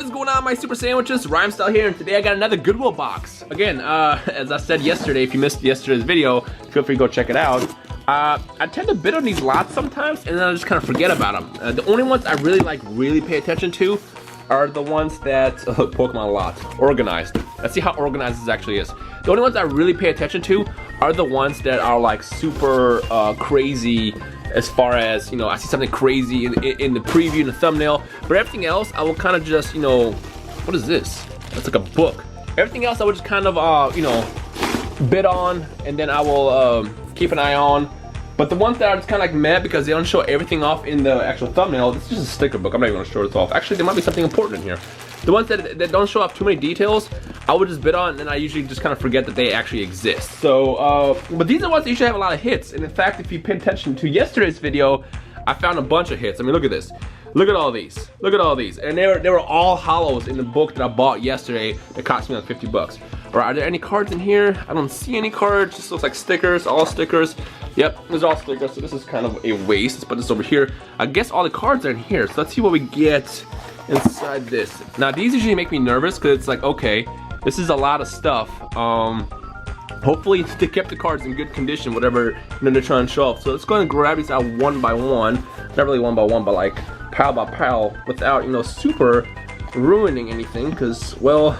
is going on, my super sandwiches? Rhymestyle here, and today I got another Goodwill box. Again, as I said yesterday, if you missed yesterday's video, feel free to go check it out. I tend to bid on these lots sometimes, and then I just kind of forget about them. The only ones I really pay attention to are the ones that, Pokemon lot, organized. Let's see how organized this actually is. The only ones I really pay attention to are the ones that are like super crazy, as far as, you know, I see something crazy in the preview, in the thumbnail. But everything else, I will kind of just, you know, what is this? That's like a book. Everything else I would just kind of, you know, bid on, and then I will keep an eye on. But the ones that are just kind of like meh because they don't show everything off in the actual thumbnail, this is just a sticker book. I'm not even gonna show this off. Actually, there might be something important in here. The ones that don't show off too many details, I would just bid on, and then I usually just kind of forget that they actually exist. So, but these are the ones that usually have a lot of hits. And in fact, if you paid attention to yesterday's video, I found a bunch of hits. I mean, look at this. Look at all these. Look at all these. And they were all hollows in the book that I bought yesterday that cost me like 50 bucks. Or are there any cards in here? I don't see any cards. Just looks like stickers, all stickers. Yep, these are all stickers, so this is kind of a waste. Let's put this over here. I guess all the cards are in here, so let's see what we get inside this. Now, these usually make me nervous because it's like, okay, this is a lot of stuff. Hopefully they kept the cards in good condition, whatever, you know, they're trying to show off. So let's go ahead and grab these out one by one. Not really one by one, but like pile by pile, without, you know, super ruining anything, because, well,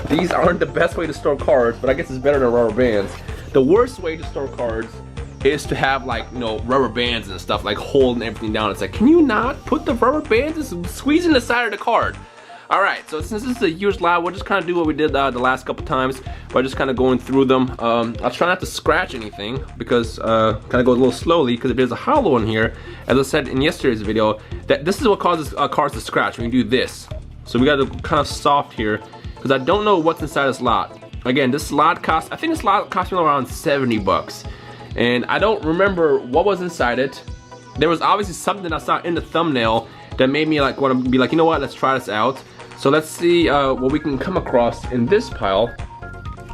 these aren't the best way to store cards, but I guess it's better than rubber bands. The worst way to store cards is to have, like, you know, rubber bands and stuff, like holding everything down. It's like, can you not put the rubber bands? It's squeezing the side of the card. Alright, so since this is a huge lot, we'll just kind of do what we did the last couple times by just kind of going through them. I'll try not to scratch anything because kind of go a little slowly, because if there's a hollow in here, as I said in yesterday's video, that this is what causes cards to scratch when you do this. So we got to kind of soft here, because I don't know what's inside this lot. Again, this lot cost, I think this lot cost me around 70 bucks. And I don't remember what was inside it. There was obviously something I saw in the thumbnail that made me like want to be like, you know what, let's try this out. So let's see what we can come across in this pile.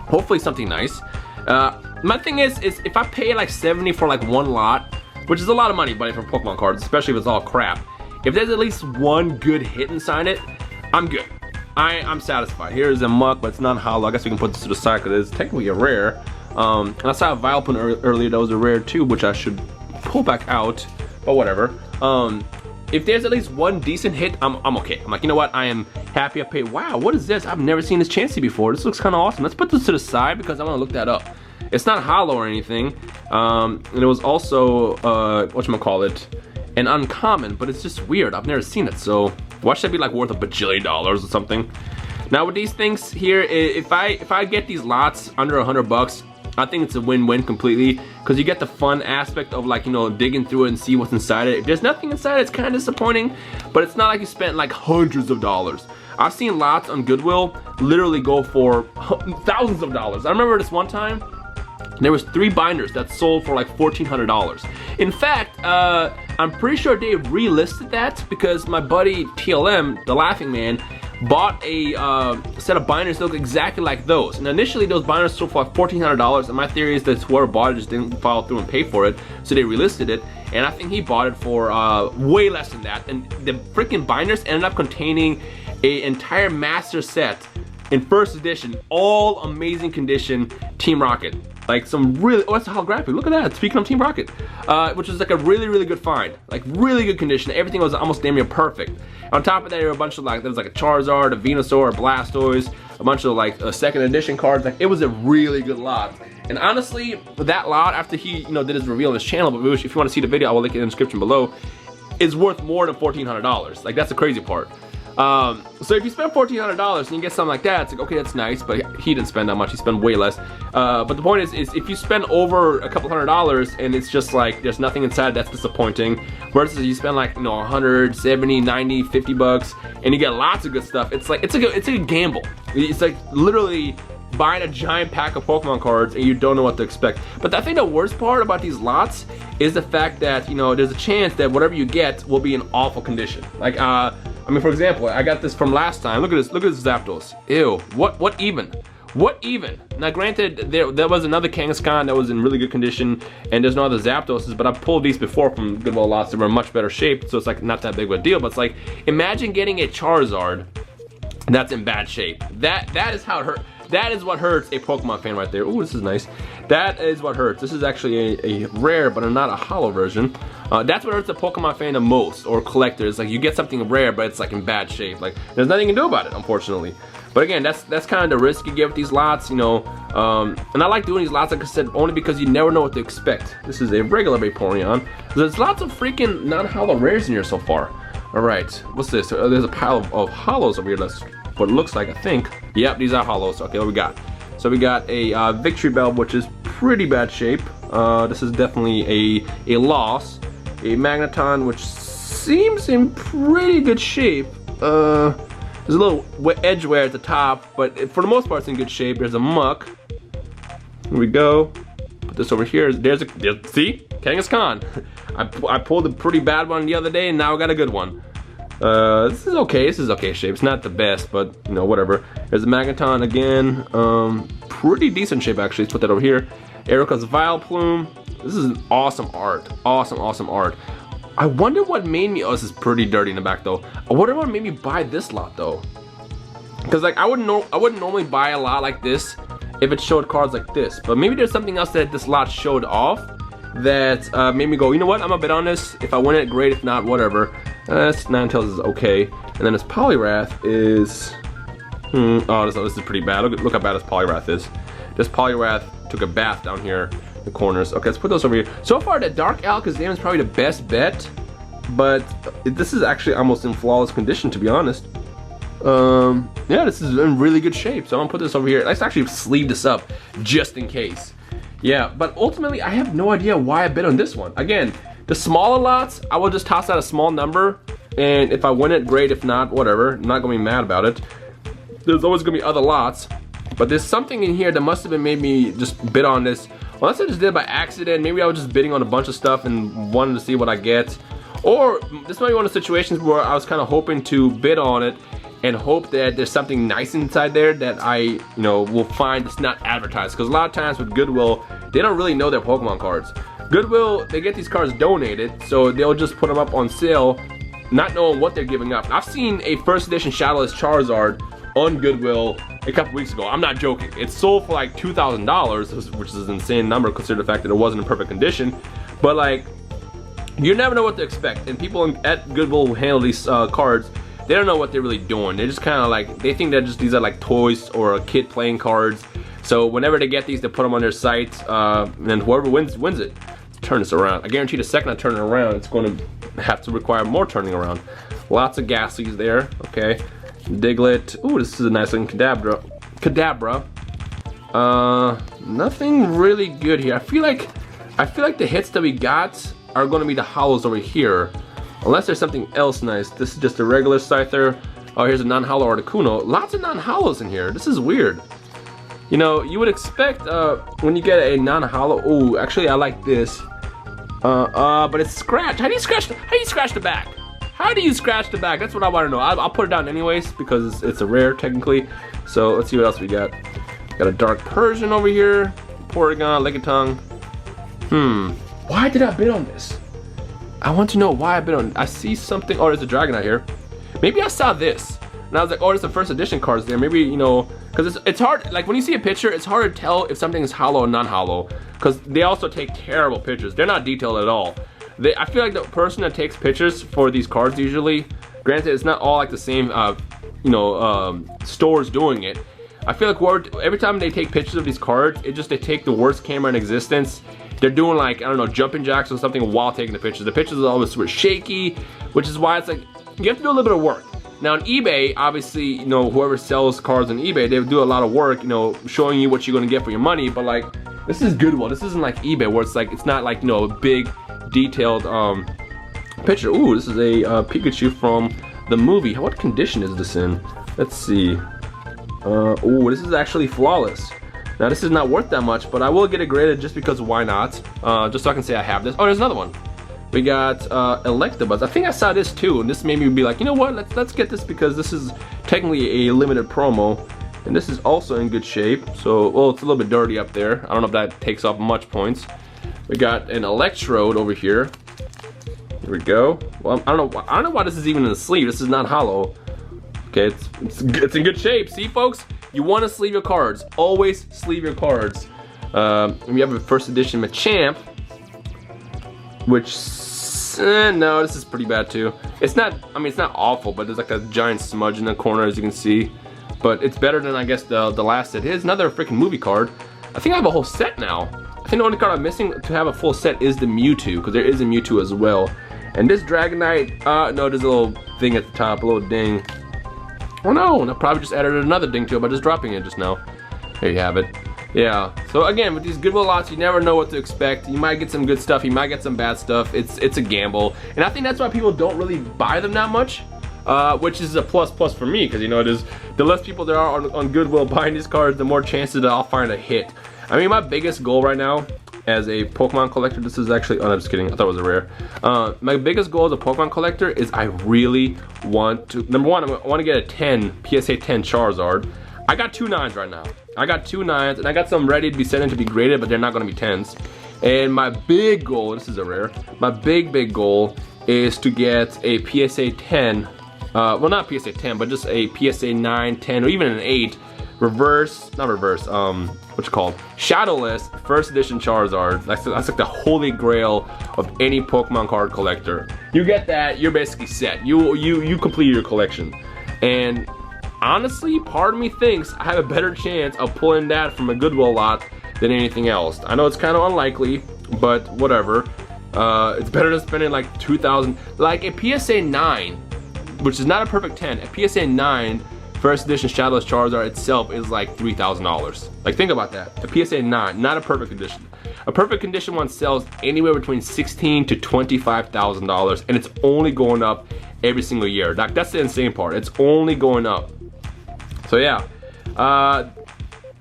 Hopefully something nice. My thing is if I pay like 70 for like one lot, which is a lot of money, buddy, for Pokemon cards, especially if it's all crap. If there's at least one good hit inside it, I'm good. I'm satisfied. Here's a muck, but it's not hollow. I guess we can put this to the side because it's technically a rare. And I saw a Vileplume earlier that was a rare too, which I should pull back out, but whatever. If there's at least one decent hit, I'm okay. I'm like, you know what, I am happy I paid. Wow, what is this? I've never seen this Chansey before. This looks kind of awesome. Let's put this to the side because I want to look that up. It's not hollow or anything. And it was also, whatchamacallit, an uncommon, but it's just weird. I've never seen it, so why should that be like worth $1 bajillion or something? Now with these things here, if I get these lots under 100 bucks, I think it's a win-win completely, because you get the fun aspect of, like, you know, digging through it and see what's inside it. If there's nothing inside, it's kind of disappointing, but it's not like you spent like hundreds of dollars. I've seen lots on Goodwill literally go for thousands of dollars. I remember this one time, there was 3 binders that sold for like $1,400. In fact, I'm pretty sure they relisted that because my buddy TLM, the Laughing Man, bought a set of binders that look exactly like those. And initially those binders sold for like $1,400, and my theory is that whoever bought it just didn't follow through and pay for it, so they relisted it. And I think he bought it for way less than that. And the freaking binders ended up containing an entire master set in first edition, all amazing condition Team Rocket. Like some really, oh, that's a holographic, look at that, speaking of Team Rocket. Which was like a really good find. Like really good condition, everything was almost damn near perfect. On top of that, there were a bunch of like, there was like a Charizard, a Venusaur, a Blastoise, a bunch of like second edition cards. Like it was a really good lot. And honestly, that lot, after he, you know, did his reveal on his channel, but if you want to see the video, I will link it in the description below, is worth more than $1,400. Like that's the crazy part. So if you spend $1,400 and you get something like that, it's like, okay, that's nice, but he didn't spend that much, he spent way less. But the point is if you spend over a couple $100 and it's just like, there's nothing inside, that's disappointing. Versus you spend like, you know, 100, 70, 90, 50 bucks, and you get lots of good stuff. It's like, it's a gamble. It's like literally buying a giant pack of Pokemon cards and you don't know what to expect. But I think the worst part about these lots is the fact that, you know, there's a chance that whatever you get will be in awful condition. Like, I mean, for example, I got this from last time. Look at this Zapdos. Ew, what even? What even? Now granted, there was another Kangaskhan that was in really good condition, and there's no other Zapdoses, but I've pulled there before from Goodwill lots that were in much better shape, so it's like not that big of a deal. But it's like, imagine getting a Charizard that's in bad shape. That is how it hurt. That is what hurts a Pokemon fan right there. Ooh, this is nice. That is what hurts. This is actually a rare, but not a hollow version. That's what hurts a Pokemon fan the most, or collectors. Like, you get something rare, but it's like in bad shape. Like, there's nothing you can do about it, unfortunately. But again, that's kind of the risk you get with these lots, you know. And I like doing these lots, like I said, only because you never know what to expect. This is a regular Vaporeon. There's lots of freaking non-hollow rares in here so far. All right, what's this? There's a pile of hollows over here. That's what it looks like, I think. Yep, these are hollows. Okay, what we got? So we got a Victory Bell, which is pretty bad shape. This is definitely a loss. A Magneton, which seems in pretty good shape. There's a little edge wear at the top, but for the most part, it's in good shape. There's a Muck. Here we go. Put this over here. See? Kangaskhan. I pulled a pretty bad one the other day, and now I got a good one. This is okay. This is okay shape. It's not the best, but you know, whatever. There's a Magneton again. Pretty decent shape actually. Let's put that over here. Erica's Vileplume. This is an awesome art. Awesome art. I wonder what made me. Oh, this is pretty dirty in the back though. I wonder what made me buy this lot though. Because like I wouldn't normally buy a lot like this if it showed cards like this. But maybe there's something else that this lot showed off that made me go, you know what? I'm gonna bet on this. If I win it, great. If not, whatever. Ninetales is okay. And then this Poliwrath is. Oh, this is pretty bad. Look how bad this Poliwrath is. This Poliwrath took a bath down here in the corners. Okay, let's put those over here. So far, the Dark Alakazam is probably the best bet, but this is actually almost in flawless condition, to be honest. Yeah, this is in really good shape. So I'm gonna put this over here. Let's actually sleeve this up just in case. Yeah, but ultimately, I have no idea why I bet on this one. Again, the smaller lots, I will just toss out a small number, and if I win it, great. If not, whatever. I'm not gonna be mad about it. There's always gonna be other lots, but there's something in here that must have made me just bid on this. Unless I just did it by accident. Maybe I was just bidding on a bunch of stuff and wanted to see what I get. Or this might be one of the situations where I was kind of hoping to bid on it and hope that there's something nice inside there that I, you know, will find that's not advertised. Because a lot of times with Goodwill, they don't really know their Pokemon cards. Goodwill, they get these cards donated, so they'll just put them up on sale, not knowing what they're giving up. I've seen a first edition Shadowless Charizard on Goodwill a couple weeks ago. I'm not joking. It sold for like $2,000, which is an insane number considering the fact that it wasn't in perfect condition. But like, you never know what to expect. And people at Goodwill who handle these cards, they don't know what they're really doing. They're just kind of like, they think that just these are like toys or a kid playing cards. So whenever they get these, they put them on their site, and then whoever wins it. Let's turn this around. I guarantee the second I turn it around, it's going to have to require more turning around. Lots of Ghastlies there. Okay. Diglett. Ooh, this is a nice looking Kadabra. Nothing really good here. I feel like the hits that we got are going to be the hollows over here, unless there's something else nice. This is just a regular Scyther. Oh, here's a non-hollow Articuno. Lots of non-hollows in here. This is weird. You know, you would expect when you get a non-hollow. Oh, actually, I like this. But it's scratched. How do you scratch the back? How do you scratch the back? That's what I want to know. I'll put it down anyways because it's a rare technically. So let's see what else we got. Got a Dark Persian over here. Porygon, Lickitung. Why did I bid on this? I want to know why I bid on it. I see something. Oh, there's a Dragonite here. Maybe I saw this. And I was like, oh, there's the first edition cards there. Maybe, you know, because it's hard. Like when you see a picture, it's hard to tell if something is hollow or non-hollow. Because they also take terrible pictures. They're not detailed at all. I feel like the person that takes pictures for these cards usually, granted it's not all like the same, stores doing it. I feel like every time they take pictures of these cards, they take the worst camera in existence. They're doing like, I don't know, jumping jacks or something while taking the pictures. The pictures are always sort of shaky, which is why it's like, you have to do a little bit of work. Now on eBay, obviously, you know, whoever sells cards on eBay, they do a lot of work, you know, showing you what you're gonna get for your money, but like, this is Goodwill. This isn't like eBay where it's not like, you know, a big, detailed picture. Ooh, this is a Pikachu from the movie. What condition is this in? Let's see. Ooh, this is actually flawless. Now this is not worth that much, but I will get it graded just because why not? Just so I can say I have this. Oh, there's another one. We got Electabuzz. I think I saw this too, and this made me be like, you know what? Let's get this because this is technically a limited promo, and this is also in good shape. So, well, it's a little bit dirty up there. I don't know if that takes off much points. We got an Electrode over here. Here we go. Well, I don't know why this is even in the sleeve. This is not hollow. Okay, Okay, it's in good shape. See, folks, you want to sleeve your cards. Always sleeve your cards. We have a first edition Machamp, which no, this is pretty bad too. It's not. I mean, it's not awful, but there's like a giant smudge in the corner, as you can see. But it's better than, I guess, the last set. Here's another freaking movie card. I think I have a whole set now. I think the only card I'm missing to have a full set is the Mewtwo, because there is a Mewtwo as well. And this Dragonite, no, there's a little thing at the top, a little ding. Oh no, and I probably just added another ding to it by just dropping it just now. There you have it. Yeah, so again, with these Goodwill lots, you never know what to expect. You might get some good stuff, you might get some bad stuff. It's a gamble. And I think that's why people don't really buy them that much. Which is a plus for me, because you know, the less people there are on Goodwill buying these cards, the more chances that I'll find a hit. I mean, my biggest goal right now as a Pokemon collector, this is actually, oh, I'm just kidding, I thought it was a rare. My biggest goal as a Pokemon collector is I really want to, number one, I want to get a 10, PSA 10 Charizard. I got 2 9s right now. I got 2 9s, and I got some ready to be sent in to be graded, but they're not going to be 10s. And my big goal, this is a rare, my big goal is to get a PSA 10, well, not PSA 10, but just a PSA 9, 10, or even an 8, reverse, not reverse, what's it called? Shadowless first edition Charizard. That's like the holy grail of any Pokemon card collector. You get that, you're basically set. You complete your collection. And honestly, part of me thinks I have a better chance of pulling that from a Goodwill lot than anything else. I know it's kind of unlikely, but whatever. It's better than spending like $2,000. Like a PSA 9, which is not a perfect 10, a PSA 9 first edition Shadowless Charizard itself is like $3,000. Like, think about that. A PSA 9, not a perfect condition. A perfect condition one sells anywhere between $16,000 to $25,000, and it's only going up every single year. Like, that's the insane part. It's only going up. So yeah,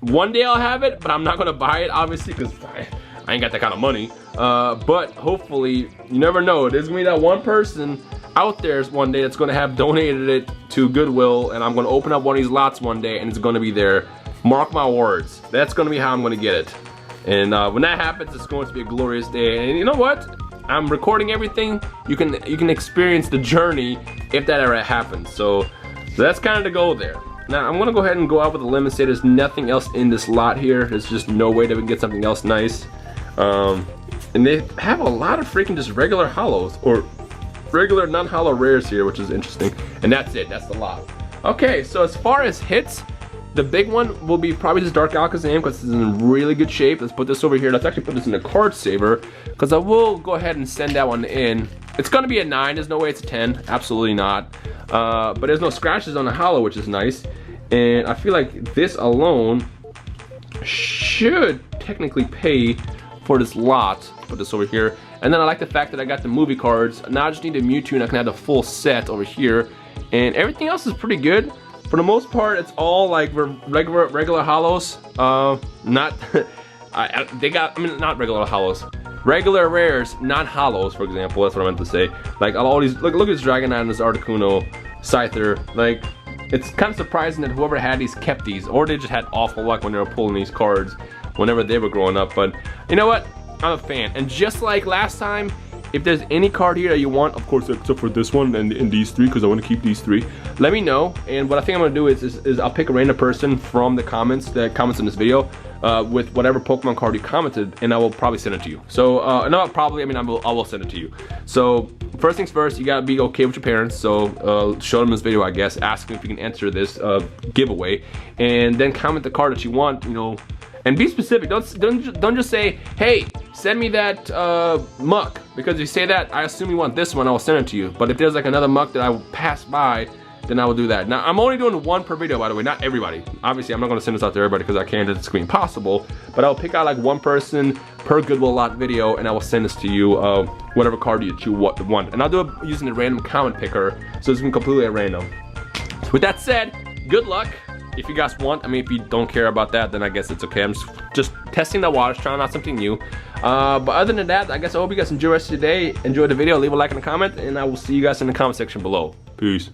one day I'll have it, but I'm not gonna buy it, obviously, because I ain't got that kind of money. But hopefully, you never know. There's gonna be that one person out there one day that's gonna have donated it to Goodwill, and I'm gonna open up one of these lots one day, and it's gonna be there. Mark my words. That's gonna be how I'm gonna get it. And when that happens, it's going to be a glorious day. And you know what? I'm recording everything. You can experience the journey if that ever happens. So that's kind of the goal there. Now I'm gonna go ahead and go out with a limb and say there's nothing else in this lot here. There's just no way that we can get something else nice. And they have a lot of freaking just regular hollows, or regular non-hollow rares here, which is interesting. And that's it, that's the lot. Okay, so as far as hits, the big one will be probably this Dark Alakazam, because it's in really good shape. Let's put this over here. Let's actually put this in the card saver, because I will go ahead and send that one in. It's gonna be a 9, there's no way it's a 10, absolutely not. But there's no scratches on the hollow, which is nice. And I feel like this alone should technically pay for this lot. Put this over here. And then I like the fact that I got the movie cards. Now I just need a Mewtwo, and I can have the full set over here. And everything else is pretty good. For the most part, it's all like regular hollows. Not, not regular hollows. Regular rares, not hollows, for example. That's what I meant to say. Like all these, look at this Dragonite and this Articuno, Scyther. Like, it's kind of surprising that whoever had these kept these, or they just had awful luck when they were pulling these cards whenever they were growing up. But you know what? I'm a fan. And just like last time, if there's any card here that you want, of course, except for this one and these 3, because I want to keep these 3, let me know. And what I think I'm going to do is I'll pick a random person from the comments that comments in this video with whatever Pokemon card you commented, and I will probably send it to you. So, not probably, I mean, I will send it to you. So, first things first, you got to be okay with your parents. So, show them this video, I guess. Ask them if you can enter this giveaway. And then comment the card that you want, you know. And be specific. Don't just say, hey, send me that muck. Because if you say that, I assume you want this one, I will send it to you. But if there's like another muck that I will pass by, then I will do that. Now, I'm only doing one per video, by the way, not everybody. Obviously, I'm not gonna send this out to everybody because I can't, it's gonna be impossible. But I'll pick out like one person per Goodwill lot video, and I will send this to you, whatever card you want. And I'll do it using the random comment picker, so it's completely at random. So with that said, good luck. If you guys want, I mean, if you don't care about that, then I guess it's okay. I'm just testing the waters, trying out something new. But other than that, I guess I hope you guys enjoy the rest of your day. Enjoy the video, leave a like and a comment, and I will see you guys in the comment section below. Peace.